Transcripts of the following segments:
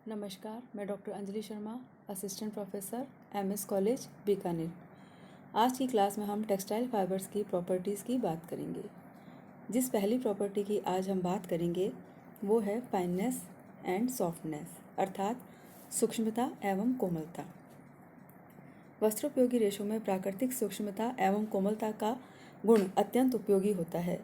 नमस्कार, मैं doctor Anjali Sharma, assistant professor MS college Bikaner. आज की क्लास में हम टेक्सटाइल फाइबर्स की प्रॉपर्टीज़ की बात करेंगे। जिस पहली प्रॉपर्टी की आज हम बात करेंगे वो है फाइननेस एंड सॉफ्टनेस, अर्थात सूक्ष्मता एवं कोमलता। वस्त्रोपयोगी रेशों में प्राकृतिक सूक्ष्मता एवं कोमलता का गुण अत्यंत उपयोगी होता है।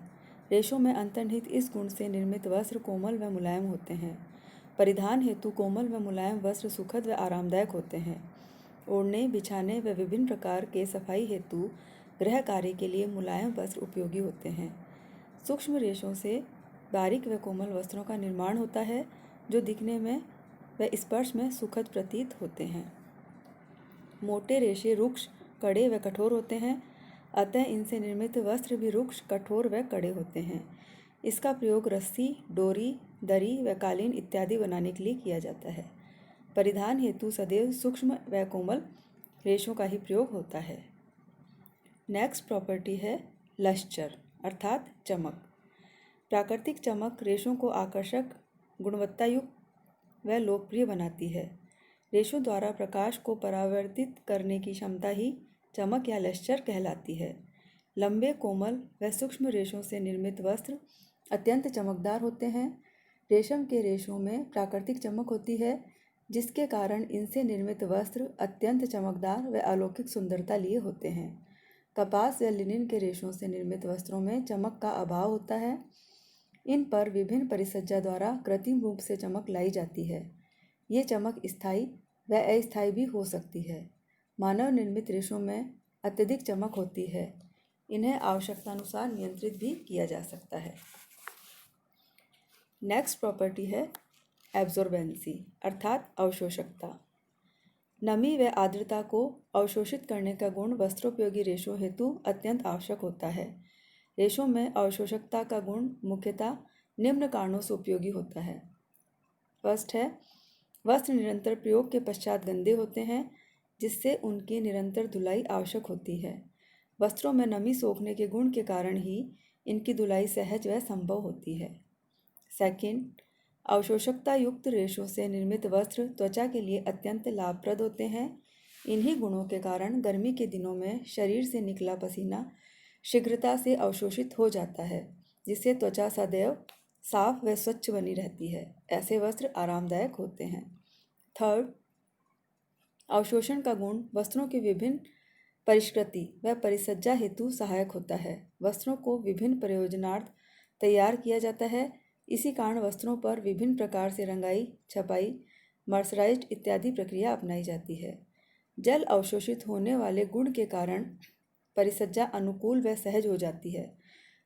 रेशों में अंतर्निहित इस गुण से निर्मित वस्त्र कोमल व मुलायम होते हैं। परिधान हेतु कोमल व मुलायम वस्त्र सुखद व आरामदायक होते हैं। ओढ़ने, बिछाने व विभिन्न प्रकार के सफाई हेतु गृह कार्य के लिए मुलायम वस्त्र उपयोगी होते हैं। सूक्ष्म रेशों से बारीक व कोमल वस्त्रों का निर्माण होता है जो दिखने में व स्पर्श में सुखद प्रतीत होते हैं। मोटे रेशे रुक्ष, कड़े व कठोर होते हैं, अतः इनसे निर्मित वस्त्र भी रुक्ष, कठोर व कड़े होते हैं। इसका प्रयोग रस्सी, डोरी, दरी व कालीन इत्यादि बनाने के लिए किया जाता है। परिधान हेतु सदैव सूक्ष्म व कोमल रेशों का ही प्रयोग होता है। नेक्स्ट प्रॉपर्टी है लस्चर, अर्थात चमक। प्राकृतिक चमक रेशों को आकर्षक, गुणवत्तायुक्त व लोकप्रिय बनाती है। रेशों द्वारा प्रकाश को परावर्तित करने की क्षमता ही चमक या लस्चर कहलाती है। लंबे, कोमल व सूक्ष्म रेशों से निर्मित वस्त्र अत्यंत चमकदार होते हैं। रेशम के रेशों में प्राकृतिक चमक होती है, जिसके कारण इनसे निर्मित वस्त्र अत्यंत चमकदार व अलौकिक सुंदरता लिए होते हैं। कपास व लिनन के रेशों से निर्मित वस्त्रों में चमक का अभाव होता है। इन पर विभिन्न परिसज्जा द्वारा कृत्रिम रूप से चमक लाई जाती है। ये चमक स्थायी व अस्थायी भी हो सकती है। मानव निर्मित रेशों में अत्यधिक चमक होती है। इन्हें आवश्यकतानुसार नियंत्रित भी किया जा सकता है। नेक्स्ट प्रॉपर्टी है एब्जॉर्बेंसी, अर्थात अवशोषकता। नमी व आर्द्रता को अवशोषित करने का गुण वस्त्रोपयोगी रेशों हेतु अत्यंत आवश्यक होता है। रेशों में अवशोषकता का गुण मुख्यतः निम्न कारणों से उपयोगी होता है। फर्स्ट है, वस्त्र निरंतर प्रयोग के पश्चात गंदे होते हैं, जिससे उनकी निरंतर धुलाई आवश्यक होती है। वस्त्रों में नमी सोखने के गुण के कारण ही इनकी धुलाई सहज व संभव होती है। सेकंड, अवशोषकता युक्त रेशों से निर्मित वस्त्र त्वचा के लिए अत्यंत लाभप्रद होते हैं। इन्हीं गुणों के कारण गर्मी के दिनों में शरीर से निकला पसीना शीघ्रता से अवशोषित हो जाता है, जिससे त्वचा सदैव साफ व स्वच्छ बनी रहती है। ऐसे वस्त्र आरामदायक होते हैं। थर्ड, अवशोषण का गुण वस्त्रों की विभिन्न परिष्कृति व परिसज्जा हेतु सहायक होता है। वस्त्रों को विभिन्न प्रयोजनार्थ तैयार किया जाता है। इसी कारण वस्त्रों पर विभिन्न प्रकार से रंगाई, छपाई, मर्सराइज्ड इत्यादि प्रक्रिया अपनाई जाती है। जल अवशोषित होने वाले गुण के कारण परिसज्जा अनुकूल व सहज हो जाती है।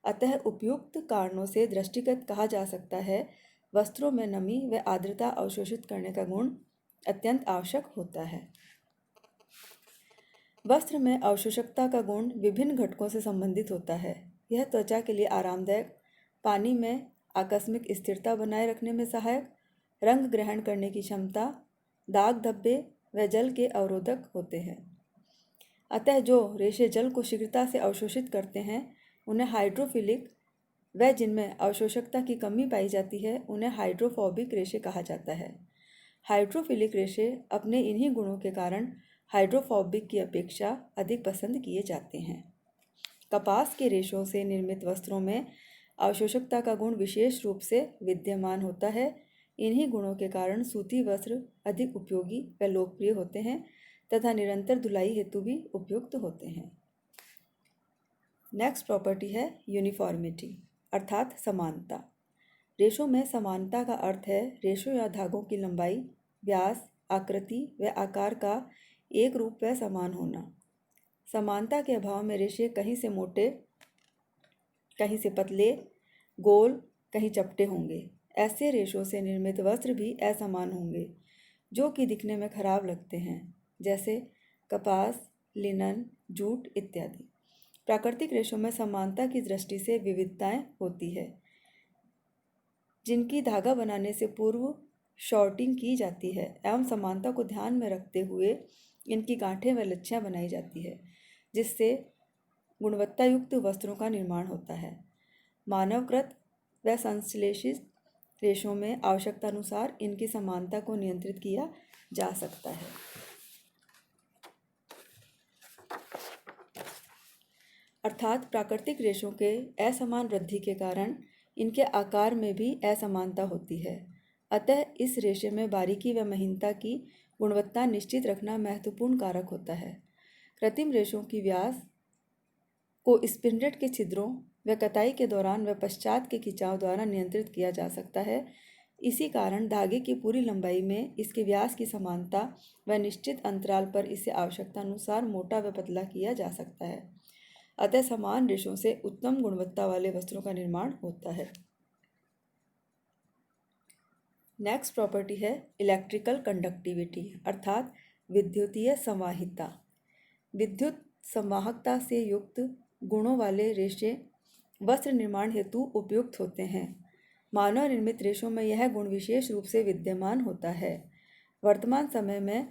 अतः उपयुक्त कारणों से दृष्टिगत कहा जा सकता है वस्त्रों में नमी व आर्द्रता अवशोषित करने का गुण अत्यंत आवश्यक होता है। वस्त्र में अवशोषकता का गुण विभिन्न घटकों से संबंधित होता है। यह त्वचा के लिए आरामदायक, पानी में आकस्मिक स्थिरता बनाए रखने में सहायक, रंग ग्रहण करने की क्षमता, दाग धब्बे व जल के अवरोधक होते हैं। अतः जो रेशे जल को शीघ्रता से अवशोषित करते हैं उन्हें हाइड्रोफिलिक व जिनमें अवशोषकता की कमी पाई जाती है उन्हें हाइड्रोफोबिक रेशे कहा जाता है। हाइड्रोफिलिक रेशे अपने इन्हीं गुणों के कारण हाइड्रोफोबिक की अपेक्षा अधिक पसंद किए जाते हैं। कपास के रेशों से निर्मित वस्त्रों में अवशोषकता का गुण विशेष रूप से विद्यमान होता है। इन्हीं गुणों के कारण सूती वस्त्र अधिक उपयोगी व लोकप्रिय होते हैं तथा निरंतर धुलाई हेतु भी उपयुक्त होते हैं। नेक्स्ट प्रॉपर्टी है यूनिफॉर्मिटी, अर्थात समानता। रेशों में समानता का अर्थ है रेशों या धागों की लंबाई, व्यास, आकृति व आकार का एक रूप व समान होना। समानता के अभाव में रेशे कहीं से मोटे, कहीं से पतले, गोल, कहीं चपटे होंगे। ऐसे रेशों से निर्मित वस्त्र भी असमान होंगे, जो कि दिखने में खराब लगते हैं, जैसे कपास, लिनन, जूट इत्यादि। प्राकृतिक रेशों में समानता की दृष्टि से विविधताएं होती है, जिनकी धागा बनाने से पूर्व शॉर्टिंग की जाती है एवं समानता को ध्यान में रखते हुए इनकी गांठें व लच्छियाँ बनाई जाती है, जिससे गुणवत्तायुक्त वस्त्रों का निर्माण होता है। मानवकृत व संश्लेषित रेशों में आवश्यकतानुसार इनकी समानता को नियंत्रित किया जा सकता है। अर्थात प्राकृतिक रेशों के असमान वृद्धि के कारण इनके आकार में भी असमानता होती है। अतः इस रेशे में बारीकी व महीनता की गुणवत्ता निश्चित रखना महत्वपूर्ण कारक होता है। कृत्रिम रेशों की व्यास को स्पिंडल के छिद्रों व कताई के दौरान व पश्चात के खिंचाव द्वारा नियंत्रित किया जा सकता है। इसी कारण धागे की पूरी लंबाई में इसके व्यास की समानता व निश्चित अंतराल पर इसे आवश्यकतानुसार मोटा व पतला किया जा सकता है। अतः समान रेशों से उत्तम गुणवत्ता वाले वस्त्रों का निर्माण होता है। नेक्स्ट प्रॉपर्टी है इलेक्ट्रिकल कंडक्टिविटी अर्थात विद्युतीय संवाहिता। विद्युत संवाहकता से युक्त गुणों वाले रेशे वस्त्र निर्माण हेतु उपयुक्त होते हैं। मानव निर्मित रेशों में यह गुण विशेष रूप से विद्यमान होता है। वर्तमान समय में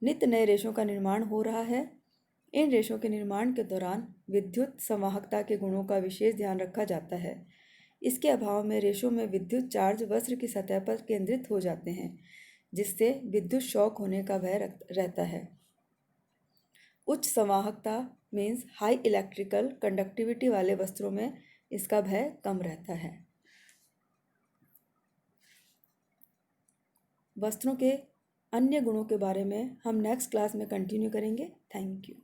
नित्य नए रेशों का निर्माण हो रहा है। इन रेशों के निर्माण के दौरान विद्युत संवाहकता के गुणों का विशेष ध्यान रखा जाता है। इसके अभाव में रेशों में विद्युत चार्ज वस्त्र की सतह पर केंद्रित हो जाते हैं, जिससे विद्युत शॉक होने का भय रहता है। उच्च संवाहकता मीन्स हाई इलेक्ट्रिकल कंडक्टिविटी वाले वस्त्रों में इसका भय कम रहता है। वस्त्रों के अन्य गुणों के बारे में हम नेक्स्ट क्लास में कंटिन्यू करेंगे। Thank you.